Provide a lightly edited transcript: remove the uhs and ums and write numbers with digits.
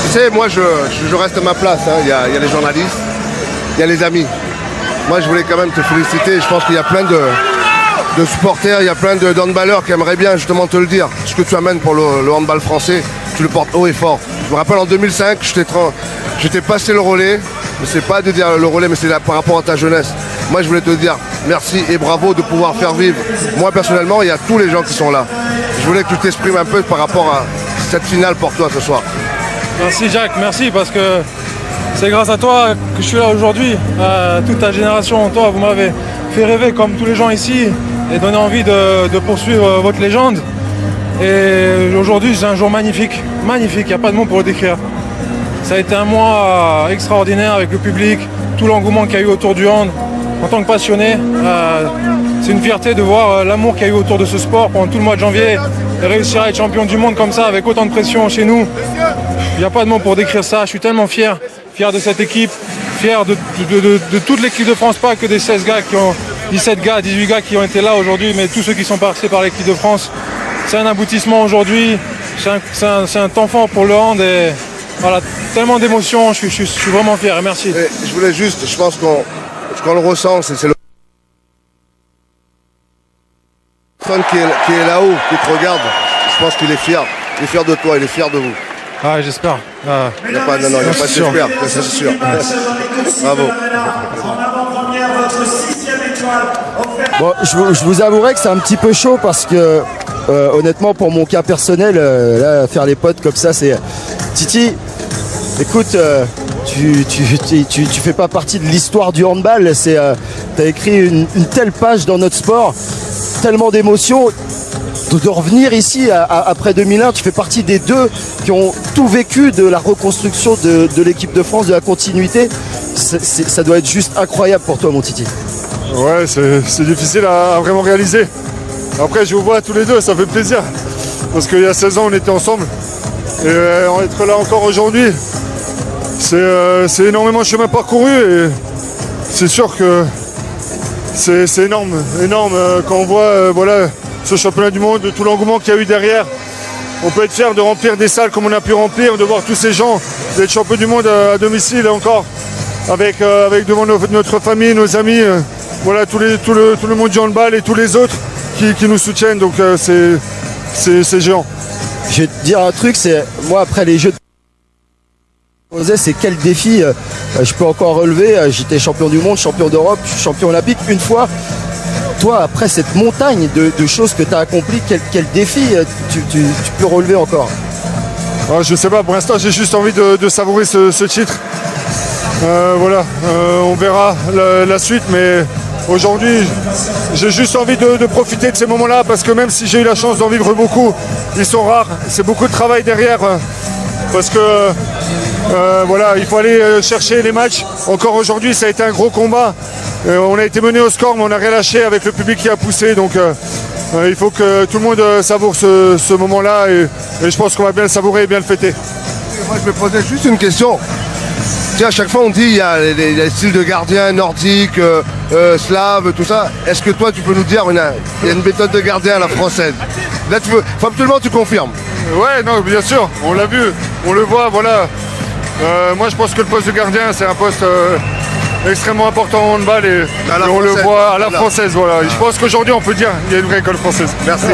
Tu sais, moi, je reste à ma place. Hein. Il y a les journalistes, il y a les amis. Moi, je voulais quand même te féliciter. Je pense qu'il y a plein de supporters, il y a plein d'handballeurs qui aimeraient bien justement te le dire. Ce que tu amènes pour le handball français, tu le portes haut et fort. Je me rappelle en 2005, je t'ai passé le relais. Mais c'est pas de dire le relais, mais c'est par rapport à ta jeunesse. Moi, je voulais te dire merci et bravo de pouvoir faire vivre. Moi, personnellement, il y a tous les gens qui sont là. Je voulais que tu t'exprimes un peu par rapport à cette finale pour toi ce soir. Merci Jacques, merci parce que c'est grâce à toi que je suis là aujourd'hui. Toute ta génération, toi, vous m'avez fait rêver comme tous les gens ici et donné envie de poursuivre votre légende. Et aujourd'hui, c'est un jour magnifique, magnifique, il n'y a pas de mots pour le décrire. Ça a été un mois extraordinaire avec le public, tout l'engouement qu'il y a eu autour du hand. En tant que passionné, c'est une fierté de voir l'amour qu'il y a eu autour de ce sport pendant tout le mois de janvier. Et réussir à être champion du monde comme ça, avec autant de pression chez nous. Il n'y a pas de mots pour décrire ça. Je suis tellement fier de cette équipe, fier de toute l'équipe de France, pas que des 16 gars 17 gars, 18 gars qui ont été là aujourd'hui, mais tous ceux qui sont passés par l'équipe de France. C'est un aboutissement aujourd'hui, c'est un temps fort pour le hand et voilà, tellement d'émotions, je suis vraiment fier et merci. Et je voulais juste, je pense qu'on le ressent, c'est le qui est là-haut, qui te regarde, je pense qu'il est fier de toi, il est fier de vous. Ah, j'espère. Il n'y a pas de j'espère, ça c'est sûr. Bravo. Bon, je vous avouerai que c'est un petit peu chaud parce que honnêtement pour mon cas personnel, là, faire les potes comme ça, c'est Titi. Écoute, tu fais pas partie de l'histoire du handball. T'as écrit une telle page dans notre sport, tellement d'émotions. De revenir ici après 2001, tu fais partie des deux qui ont tout vécu de la reconstruction de l'équipe de France, de la continuité. Ça doit être juste incroyable pour toi, mon Titi. Ouais, c'est difficile à vraiment réaliser. Après, je vous vois tous les deux, ça fait plaisir. Parce qu'il y a 16 ans, on était ensemble. Et être là encore aujourd'hui, c'est énormément de chemin parcouru. Et c'est sûr que c'est énorme quand on voit voilà, ce championnat du monde, tout l'engouement qu'il y a eu derrière. On peut être fier de remplir des salles comme on a pu remplir, de voir tous ces gens, d'être champion du monde à domicile encore, avec devant notre famille, nos amis, voilà, tout le monde du handball et tous les autres qui nous soutiennent. Donc c'est géant. Je vais te dire un truc, c'est moi après les Jeux de c'est quel défi je peux encore relever. J'étais champion du monde, champion d'Europe, champion olympique une fois. Toi, après cette montagne de choses que tu as accomplies, quel défi tu peux relever encore? Je sais pas, pour l'instant j'ai juste envie de savourer ce titre. Voilà, on verra la suite, mais aujourd'hui j'ai juste envie de profiter de ces moments-là parce que même si j'ai eu la chance d'en vivre beaucoup, ils sont rares, c'est beaucoup de travail derrière parce que voilà, il faut aller chercher les matchs. Encore aujourd'hui, ça a été un gros combat. On a été mené au score, mais on n'a rien lâché avec le public qui a poussé. Donc il faut que tout le monde savoure ce moment-là et je pense qu'on va bien le savourer et bien le fêter. Moi, je me posais juste une question. Tu sais, à chaque fois, on dit il y a les styles de gardien nordique, slave, tout ça. Est-ce que toi, tu peux nous dire il y a une méthode de gardien à la française? Là, faut absolument tu confirmes. Ouais, non, bien sûr, on l'a vu, on le voit, voilà. Moi, je pense que le poste de gardien, c'est un poste extrêmement important en handball et on le voit à la française. Voilà. Je pense qu'aujourd'hui, on peut dire qu'il y a une vraie école française. Merci.